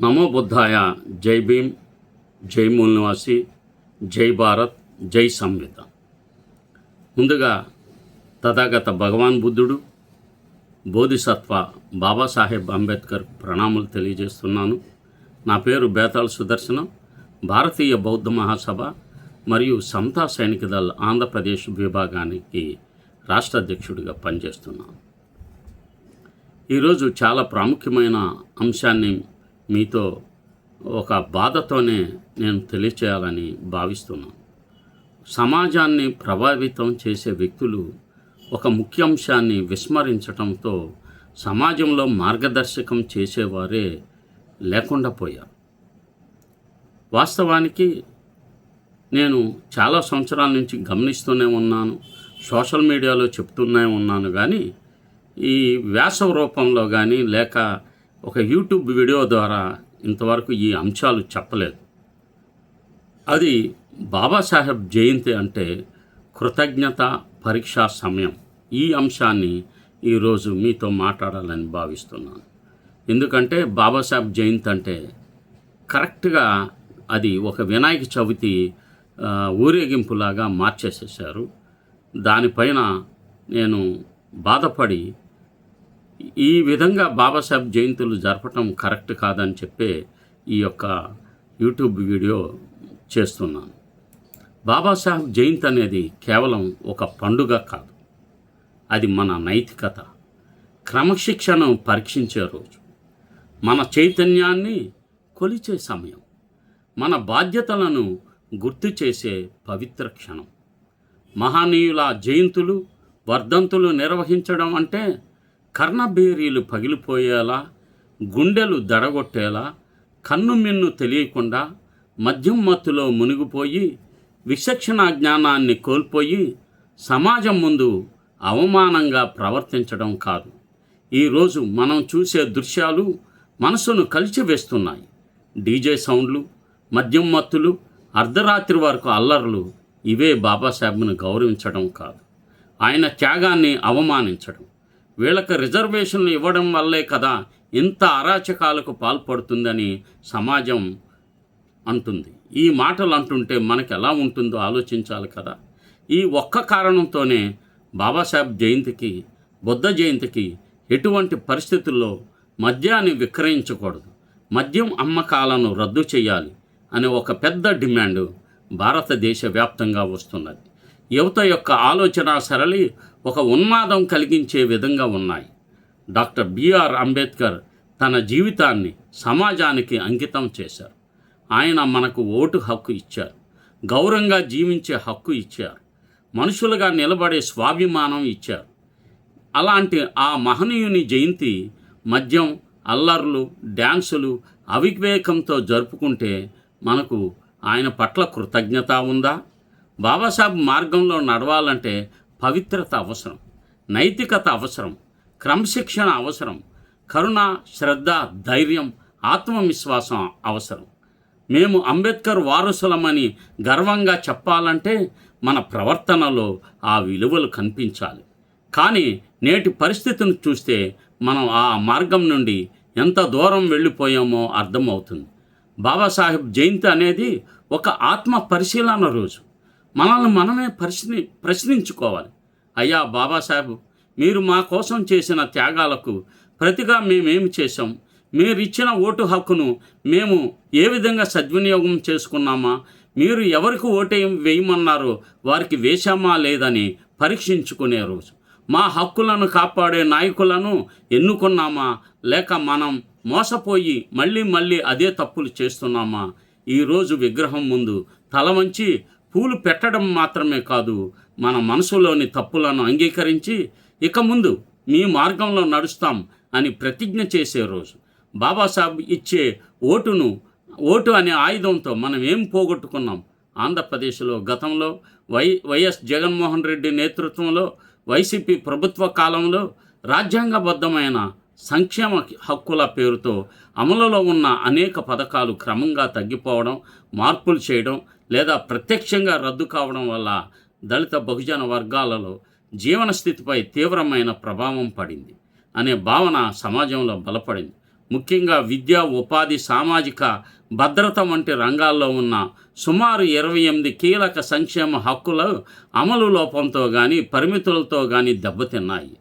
నమో బుద్ధాయ. జై భీమ్, జై మూల్ నివాసి, జై భారత్, జై సంవిత. ముందుగా తథాగత భగవాన్ బుద్ధుడు, బోధిసత్వ బాబాసాహెబ్ అంబేద్కర్ ప్రణామాలు తెలియజేస్తున్నాను. నా పేరు బేతాళ సుదర్శనం. భారతీయ బౌద్ధ మహాసభ మరియు సమతా సైనిక దళ్ ఆంధ్రప్రదేశ్ విభాగానికి రాష్ట్ర అధ్యక్షుడిగా పనిచేస్తున్నాను. ఈరోజు చాలా ప్రాముఖ్యమైన అంశాన్ని మీతో ఒక బాధతోనే నేను తెలియచేయాలని భావిస్తున్నాను. సమాజాన్ని ప్రభావితం చేసే వ్యక్తులు ఒక ముఖ్య అంశాన్ని విస్మరించడంతో సమాజంలో మార్గదర్శకం చేసేవారే లేకుండా పోయారు. వాస్తవానికి నేను చాలా సంవత్సరాల నుంచి గమనిస్తూనే ఉన్నాను, సోషల్ మీడియాలో చెప్తూనే ఉన్నాను, కానీ ఈ వ్యాస రూపంలో కానీ లేక ఒక యూట్యూబ్ వీడియో ద్వారా ఇంతవరకు ఈ అంశాలు చెప్పలేదు. అది బాబాసాహెబ్ జయంతి అంటే కృతజ్ఞత పరీక్షా సమయం. ఈ అంశాన్ని ఈరోజు మీతో మాట్లాడాలని భావిస్తున్నాను. ఎందుకంటే బాబాసాహెబ్ జయంతి అంటే కరెక్ట్గా అది ఒక వినాయక చవితి ఊరేగింపులాగా మార్చేసేసారు. దానిపైన నేను బాధపడి ఈ విధంగా బాబాసాహెబ్ జయంతులు జరపటం కరెక్ట్ కాదని చెప్పే ఈ యొక్క యూట్యూబ్ వీడియో చేస్తున్నాను. బాబాసాహెబ్ జయంతి అనేది కేవలం ఒక పండుగ కాదు, అది మన నైతికత, క్రమశిక్షణను పరీక్షించే రోజు, మన చైతన్యాన్ని కొలిచే సమయం, మన బాధ్యతలను గుర్తు చేసే పవిత్ర క్షణం. మహనీయుల జయంతులు వర్ధంతులు నిర్వహించడం అంటే కర్ణబేరీలు పగిలిపోయేలా, గుండెలు దడగొట్టేలా, కన్నుమిన్ను తెలియకుండా మద్యం మత్తులో మునిగిపోయి విచక్షణ జ్ఞానాన్ని కోల్పోయి సమాజం ముందు అవమానంగా ప్రవర్తించడం కాదు. ఈరోజు మనం చూసే దృశ్యాలు మనసును కలిచివేస్తున్నాయి. డీజే సౌండ్లు, మద్యం మత్తులు, అర్ధరాత్రి వరకు అల్లర్లు ఇవే బాబాసాహెబ్ను గౌరవించడం కాదు, ఆయన త్యాగాన్ని అవమానించడం. వీళ్ళకి రిజర్వేషన్లు ఇవ్వడం వల్లే కదా ఇంత అరాచకాలకు పాల్పడుతుందని సమాజం అంటుంది. ఈ మాటలు అంటుంటే మనకు ఎలా ఉంటుందో ఆలోచించాలి కదా. ఈ ఒక్క కారణంతోనే బాబాసాహెబ్ జయంతికి, బుద్ధ జయంతికి ఎటువంటి పరిస్థితుల్లో మద్యాన్ని విక్రయించకూడదు, మద్యం అమ్మకాలను రద్దు చేయాలి అనే ఒక పెద్ద డిమాండ్ భారతదేశ వ్యాప్తంగా వస్తున్నది. యువత యొక్క ఆలోచన సరళి ఒక ఉన్మాదం కలిగించే విధంగా ఉన్నాయి. డాక్టర్ బిఆర్ అంబేద్కర్ తన జీవితాన్ని సమాజానికి అంకితం చేశారు. ఆయన మనకు ఓటు హక్కు ఇచ్చారు, గౌరవంగా జీవించే హక్కు ఇచ్చారు, మనుషులుగా నిలబడే స్వాభిమానం ఇచ్చారు. అలాంటి ఆ మహనీయుని జయంతి మద్యం, అల్లర్లు, డ్యాన్సులు, అవివేకంతో జరుపుకుంటే మనకు ఆయన పట్ల కృతజ్ఞత ఉందా? బాబాసాహెబ్ మార్గంలో నడవాలంటే పవిత్రత అవసరం, నైతికత అవసరం, క్రమశిక్షణ అవసరం, కరుణ, శ్రద్ధ, ధైర్యం, ఆత్మవిశ్వాసం అవసరం. మేము అంబేద్కర్ వారసులమని గర్వంగా చెప్పాలంటే మన ప్రవర్తనలో ఆ విలువలు కనిపించాలి. కానీ నేటి పరిస్థితిని చూస్తే మనం ఆ మార్గం నుండి ఎంత దూరం వెళ్ళిపోయామో అర్థమవుతుంది. బాబాసాహెబ్ జయంతి అనేది ఒక ఆత్మ పరిశీలన రోజు. మనల్ని మనమే ప్రశ్నించుకోవాలి. అయ్యా బాబాసాహెబ్, మీరు మా కోసం చేసిన త్యాగాలకు ప్రతిగా మేమేమి చేశాం? మీరిచ్చిన ఓటు హక్కును మేము ఏ విధంగా సద్వినియోగం చేసుకున్నామా? మీరు ఎవరికి ఓటు వేయమన్నారో వారికి వేశామా లేదని పరీక్షించుకునే రోజు. మా హక్కులను కాపాడే నాయకులను ఎన్నుకున్నామా, లేక మనం మోసపోయి మళ్ళీ అదే తప్పులు చేస్తున్నామా? ఈరోజు విగ్రహం ముందు తల వంచి పూలు పెట్టడం మాత్రమే కాదు, మన మనసులోని తప్పులను అంగీకరించి ఇక ముందు మీ మార్గంలో నడుస్తాం అని ప్రతిజ్ఞ చేసే రోజు. బాబాసాహెబ్ ఇచ్చే ఓటు అనే ఆయుధంతో మనం ఏం పోగొట్టుకున్నాం? ఆంధ్రప్రదేశ్లో గతంలో వైఎస్ జగన్మోహన్ రెడ్డి నేతృత్వంలో వైసీపీ ప్రభుత్వ కాలంలో రాజ్యాంగబద్ధమైన సంక్షేమ హక్కుల పేరుతో అమలులో ఉన్న అనేక పథకాలు క్రమంగా తగ్గిపోవడం, మార్పులు చేయడం లేదా ప్రత్యక్షంగా రద్దు కావడం వల్ల దళిత బహుజన వర్గాలలో జీవన స్థితిపై తీవ్రమైన ప్రభావం పడింది అనే భావన సమాజంలో బలపడింది. ముఖ్యంగా విద్య, ఉపాధి, సామాజిక భద్రత వంటి రంగాల్లో ఉన్న సుమారు 28 కీలక సంక్షేమ హక్కులు అమలు లోపంతో కానీ పరిమితులతో కానీ దెబ్బతిన్నాయి.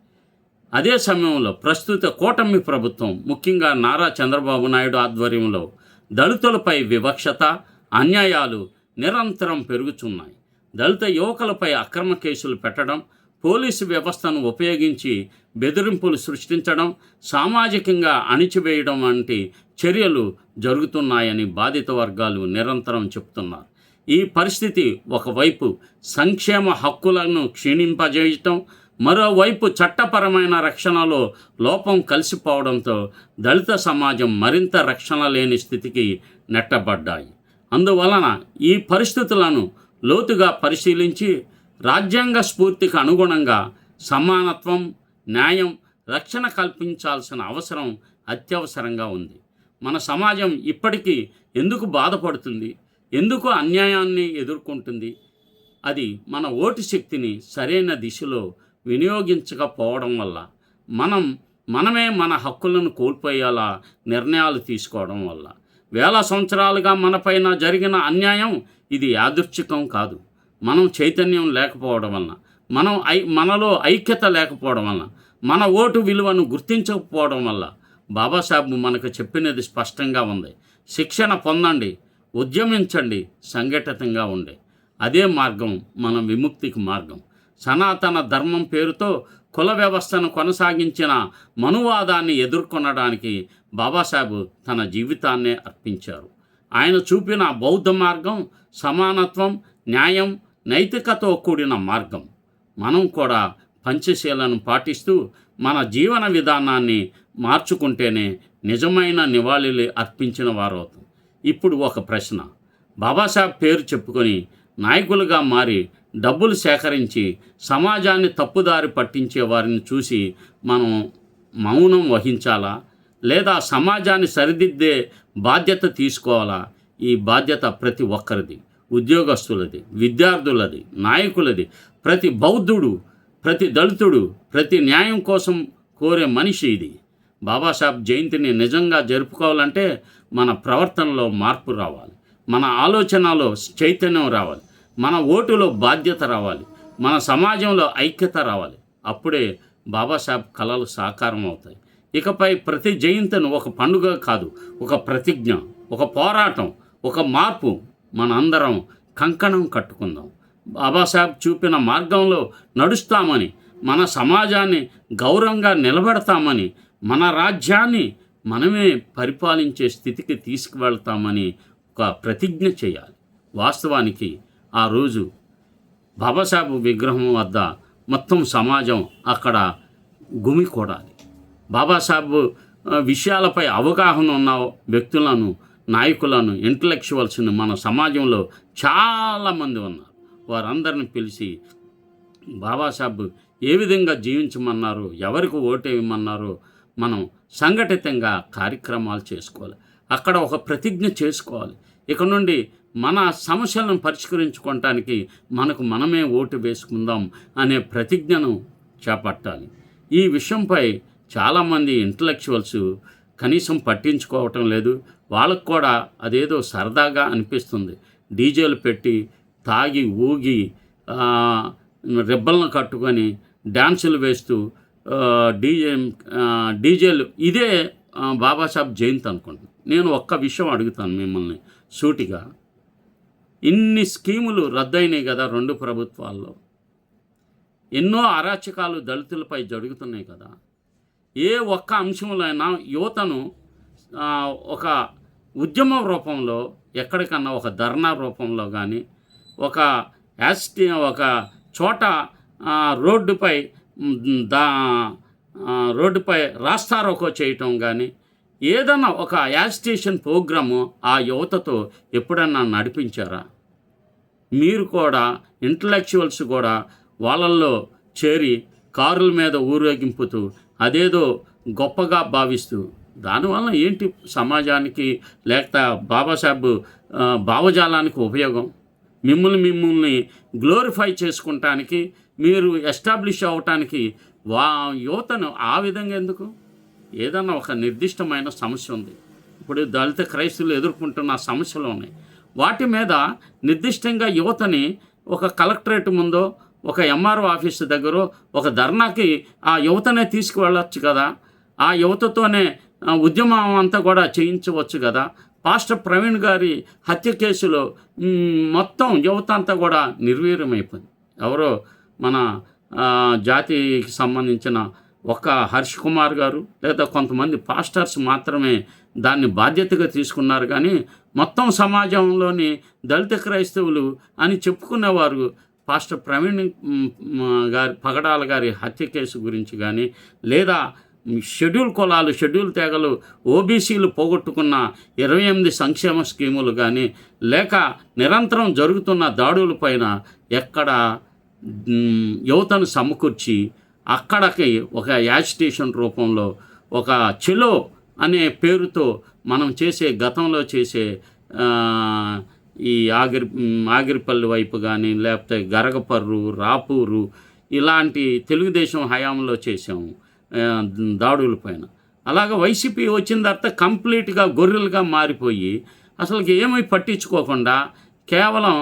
అదే సమయంలో ప్రస్తుత కూటమి ప్రభుత్వం, ముఖ్యంగా నారా చంద్రబాబు నాయుడు ఆధ్వర్యంలో దళితులపై వివక్షత, అన్యాయాలు నిరంతరం పెరుగుతున్నాయి. దళిత యువకులపై అక్రమ కేసులు పెట్టడం, పోలీసు వ్యవస్థను ఉపయోగించి బెదిరింపులు సృష్టించడం, సామాజికంగా అణిచివేయడం వంటి చర్యలు జరుగుతున్నాయని బాధిత వర్గాలు నిరంతరం చెప్తున్నారు. ఈ పరిస్థితి ఒకవైపు సంక్షేమ హక్కులను క్షీణింపజేయటం, మరోవైపు చట్టపరమైన రక్షణలో లోపం కలిసిపోవడంతో దళిత సమాజం మరింత రక్షణ లేని స్థితికి నెట్టబడ్డాయి. అందువలన ఈ పరిస్థితులను లోతుగా పరిశీలించి రాజ్యాంగ స్ఫూర్తికి అనుగుణంగా సమానత్వం, న్యాయం, రక్షణ కల్పించాల్సిన అవసరం అత్యవసరంగా ఉంది. మన సమాజం ఇప్పటికీ ఎందుకు బాధపడుతుంది, ఎందుకు అన్యాయాన్ని ఎదుర్కొంటుంది? అది మన ఓటు శక్తిని సరైన దిశలో వినియోగించకపోవడం వల్ల, మనమే మన హక్కులను కోల్పోయేలా నిర్ణయాలు తీసుకోవడం వల్ల. వేల సంవత్సరాలుగా మనపైన జరిగిన అన్యాయం ఇది యాదృచ్ఛికం కాదు. మనం చైతన్యం లేకపోవడం వలన, మనలో ఐక్యత లేకపోవడం వలన, మన ఓటు విలువను గుర్తించకపోవడం వల్ల. బాబాసాహెబ్ మనకు చెప్పినది స్పష్టంగా ఉంది. శిక్షణ పొందండి, ఉద్యమించండి, సంఘటితంగా ఉండే. అదే మార్గం మన విముక్తికి మార్గం. సనాతన ధర్మం పేరుతో కుల వ్యవస్థను కొనసాగించిన మనువాదాన్ని ఎదుర్కొనడానికి బాబాసాహెబ్ తన జీవితాన్నే అర్పించారు. ఆయన చూపిన బౌద్ధ మార్గం సమానత్వం, న్యాయం, నైతికతో కూడిన మార్గం. మనం కూడా పంచశీలను పాటిస్తూ మన జీవన విధానాన్ని మార్చుకుంటేనే నిజమైన నివాళులు అర్పించిన వారవుతాం. ఇప్పుడు ఒక ప్రశ్న. బాబాసాహెబ్ పేరు చెప్పుకొని నాయకులుగా మారి డబ్బులు సేకరించి సమాజాన్ని తప్పుదారి పట్టించే వారిని చూసి మనం మౌనం వహించాలా, లేదా సమాజాన్ని సరిదిద్దే బాధ్యత తీసుకోవాలా? ఈ బాధ్యత ప్రతి ఒక్కరిది. ఉద్యోగస్తులది, విద్యార్థులది, నాయకులది, ప్రతి బౌద్ధుడు, ప్రతి దళితుడు, ప్రతి న్యాయం కోసం కోరే మనిషి ఇది. బాబాసాహెబ్ జయంతిని నిజంగా జరుపుకోవాలంటే మన ప్రవర్తనలో మార్పు రావాలి, మన ఆలోచనలో చైతన్యం రావాలి, మన ఓటులో బాధ్యత రావాలి, మన సమాజంలో ఐక్యత రావాలి. అప్పుడే బాబాసాహెబ్ కలలు సాకారం అవుతాయి. ఇకపై ప్రతి జయంతిని ఒక పండుగ కాదు, ఒక ప్రతిజ్ఞ, ఒక పోరాటం, ఒక మార్పు. మనందరం కంకణం కట్టుకుందాం. బాబాసాహెబ్ చూపిన మార్గంలో నడుస్తామని, మన సమాజాన్ని గౌరవంగా నిలబెడతామని, మన రాజ్యాన్ని మనమే పరిపాలించే స్థితికి తీసుకువెళ్తామని ఒక ప్రతిజ్ఞ చేయాలి. వాస్తవానికి ఆ రోజు బాబాసాహెబ్ విగ్రహం వద్ద మొత్తం సమాజం అక్కడ గుమికూడాలి. బాబాసాహెబ్ విషయాలపై అవగాహన ఉన్న వ్యక్తులను, నాయకులను, ఇంటలెక్చువల్స్ని మన సమాజంలో చాలామంది ఉన్నారు. వారందరిని పిలిచి బాబాసాహెబ్ ఏ విధంగా జీవించమన్నారు, ఎవరికి ఓటేయమన్నారో మనం సంఘటితంగా కార్యక్రమాలు చేసుకోవాలి. అక్కడ ఒక ప్రతిజ్ఞ చేసుకోవాలి. ఇక నుండి మన సమస్యలను పరిష్కరించుకోవటానికి మనమే ఓటు వేసుకుందాం అనే ప్రతిజ్ఞను చేపట్టాలి. ఈ విషయంపై చాలామంది ఇంటలెక్చువల్స్ కనీసం పట్టించుకోవటం లేదు. వాళ్ళకు కూడా అదేదో సరదాగా అనిపిస్తుంది. డీజేలు పెట్టి తాగి ఊగి రిబ్బలను కట్టుకొని డ్యాన్సులు వేస్తూ డీజేలు, ఇదే బాబాసాహెబ్ జయంతి అనుకుంటున్నాను. నేను ఒక్క విషయం అడుగుతాను మిమ్మల్ని సూటిగా. ఇన్ని స్కీములు రద్దయినాయి కదా 2 ప్రభుత్వాల్లో. ఎన్నో అరాచకాలు దళితులపై జరుగుతున్నాయి కదా. ఏ ఒక్క అంశంలో అయినా యువతను ఒక ఉద్యమ రూపంలో, ఎక్కడికన్నా ఒక ధర్నా రూపంలో కానీ, ఒక చోట రోడ్డుపై రాస్తారోకో చేయటం కానీ, ఏదన్నా ఒక యాజిటేషన్ ప్రోగ్రాము ఆ యువతతో ఎప్పుడన్నా నడిపించారా? మీరు కూడా ఇంటలెక్చువల్స్ కూడా వాళ్ళల్లో చేరి కారుల మీద ఊరేగింపుతూ అదేదో గొప్పగా భావిస్తూ, దానివల్ల ఏంటి సమాజానికి లేక బాబాసాహెబ్ భావజాలానికి ఉపయోగం? మిమ్మల్ని గ్లోరిఫై చేసుకుంటానికి, మీరు ఎస్టాబ్లిష్ అవ్వటానికి యువతను ఆ విధంగా ఎందుకు? ఏదన్నా ఒక నిర్దిష్టమైన సమస్య ఉంది. ఇప్పుడు దళిత క్రైస్తవులు ఎదుర్కొంటున్న సమస్యలు ఉన్నాయి. వాటి మీద నిర్దిష్టంగా యువతని ఒక కలెక్టరేట్ ముందో, ఒక ఎంఆర్ఓ ఆఫీసు దగ్గరో ఒక ధర్నాకి ఆ యువతనే తీసుకువెళ్ళొచ్చు కదా. ఆ యువతతోనే ఉద్యమం అంతా కూడా చేయించవచ్చు కదా. పాస్టర్ ప్రవీణ్ గారి హత్య కేసులో మొత్తం యువత అంతా కూడా నిర్వీర్యమైపోయింది. ఎవరో మన జాతికి సంబంధించిన ఒక హర్ష్ కుమార్ గారు లేదా కొంతమంది పాస్టర్స్ మాత్రమే దాన్ని బాధ్యతగా తీసుకున్నారు. కానీ మొత్తం సమాజంలోని దళిత క్రైస్తవులు అని చెప్పుకునేవారు పాస్టర్ ప్రవీణ్ గారి పగడాల గారి హత్య కేసు గురించి కానీ, లేదా షెడ్యూల్ కులాలు, షెడ్యూల్ తెగలు, ఓబీసీలు పోగొట్టుకున్న 28 సంక్షేమ స్కీములు కానీ, లేక నిరంతరం జరుగుతున్న దాడులపైన ఎక్కడ యువతను సమకూర్చి అక్కడికి ఒక యాజిటేషన్ రూపంలో ఒక చెలో అనే పేరుతో మనం చేసే గతంలో చేసే ఈ ఆగిరిపల్లి వైపు కానీ, లేకపోతే గరగపర్రు, రాపూరు ఇలాంటి తెలుగుదేశం హయాంలో చేసాము దాడుల పైన. అలాగ వైసీపీ వచ్చిన తర్వాత కంప్లీట్గా గొర్రెలుగా మారిపోయి అసలుకి ఏమీ పట్టించుకోకుండా కేవలం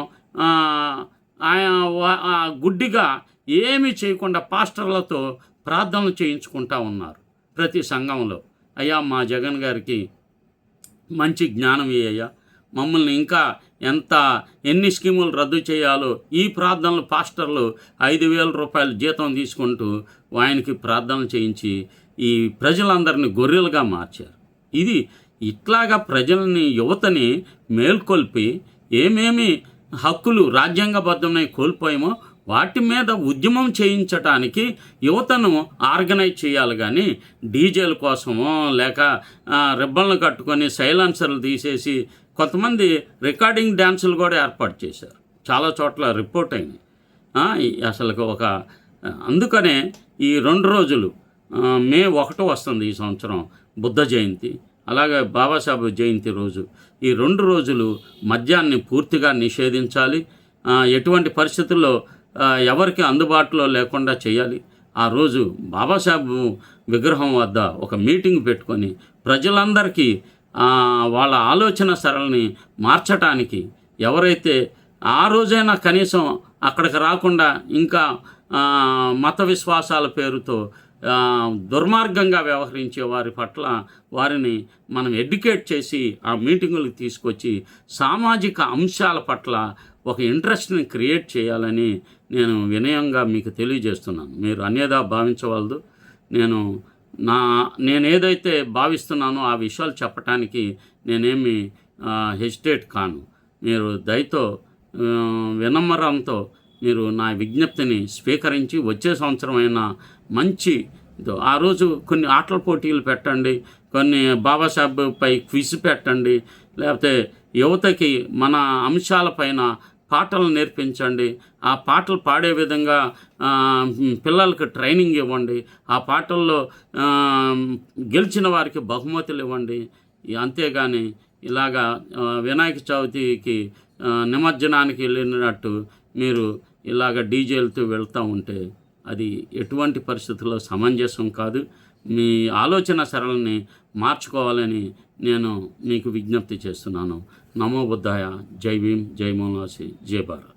గుడ్డిగా ఏమీ చేయకుండా పాస్టర్లతో ప్రార్థనలు చేయించుకుంటూ ఉన్నారు ప్రతి సంఘంలో. అయ్యా మా జగన్ గారికి మంచి జ్ఞానం ఇయ్యయ్యా, మమ్మల్ని ఇంకా ఎన్ని స్కీములు రద్దు చేయాలో ఈ ప్రార్థనలు పాస్టర్లు 5,000 రూపాయలు జీతం తీసుకుంటూ ఆయనకి ప్రార్థనలు చేయించి ఈ ప్రజలందరినీ గొర్రెలుగా మార్చారు. ఇది ఇట్లాగా ప్రజల్ని, యువతని మేల్కొల్పి ఏమేమి హక్కులు రాజ్యాంగబద్ధమై కోల్పోయామో వాటి మీద ఉద్యమం చేయించటానికి యువతను ఆర్గనైజ్ చేయాలి. కానీ డీజేల కోసమో లేక రిబ్బన్లు కట్టుకొని సైలెన్సర్లు తీసేసి కొంతమంది రికార్డింగ్ డ్యాన్సులు కూడా ఏర్పాటు చేశారు. చాలా చోట్ల రిపోర్ట్ అయినాయి. అసలు అందుకనే ఈ 2 రోజులు మే 1 వస్తుంది ఈ సంవత్సరం బుద్ధ జయంతి, అలాగే బాబాసాహెబ్ జయంతి రోజు. ఈ 2 రోజులు మద్యాన్ని పూర్తిగా నిషేధించాలి. ఎటువంటి పరిస్థితుల్లో ఎవరికి అందుబాటులో లేకుండా చేయాలి. ఆ రోజు బాబాసాహెబ్ విగ్రహం వద్ద ఒక మీటింగ్ పెట్టుకొని ప్రజలందరికీ వాళ్ళ ఆలోచన సరళిని మార్చటానికి ఎవరైతే ఆ రోజైనా కనీసం అక్కడికి రాకుండా ఇంకా మత విశ్వాసాల పేరుతో దుర్మార్గంగా వ్యవహరించే వారి పట్ల వారిని మనం ఎడ్యుకేట్ చేసి ఆ మీటింగులకు తీసుకొచ్చి సామాజిక అంశాల పట్ల ఒక ఇంట్రెస్ట్ని క్రియేట్ చేయాలని నేను వినయంగా మీకు తెలియజేస్తున్నాను. మీరు అన్యదా భావించవలదు. నేను ఏదైతే భావిస్తున్నానో ఆ విషయాలు చెప్పటానికి నేనేమి హెసిటేట్ కాను. మీరు దయతో వినమ్రంతో మీరు నా విజ్ఞప్తిని స్వీకరించి వచ్చే సంవత్సరమైనా మంచి ఆ రోజు కొన్ని ఆటల పోటీలు పెట్టండి, కొన్ని బాబాసాహెబ్ పై క్విజ్ పెట్టండి, లేకపోతే యువతకి మన అంశాలపైన పాటలు నేర్పించండి. ఆ పాటలు పాడే విధంగా పిల్లలకు ట్రైనింగ్ ఇవ్వండి. ఆ పాటల్లో గెలిచిన వారికి బహుమతులు ఇవ్వండి. అంతేగాని ఇలాగా వినాయక చవితికి నిమజ్జనానికి వెళ్ళినట్టు మీరు ఇలాగ డీజేలతో వెళ్తూ ఉంటే అది ఎటువంటి పరిస్థితుల్లో సమంజసం కాదు. మీ ఆలోచన సరళిని మార్చుకోవాలని నేను మీకు విజ్ఞప్తి చేస్తున్నాను. నమో బుద్ధాయ. జై భీమ్, జై మౌలాసి, జై భారత్.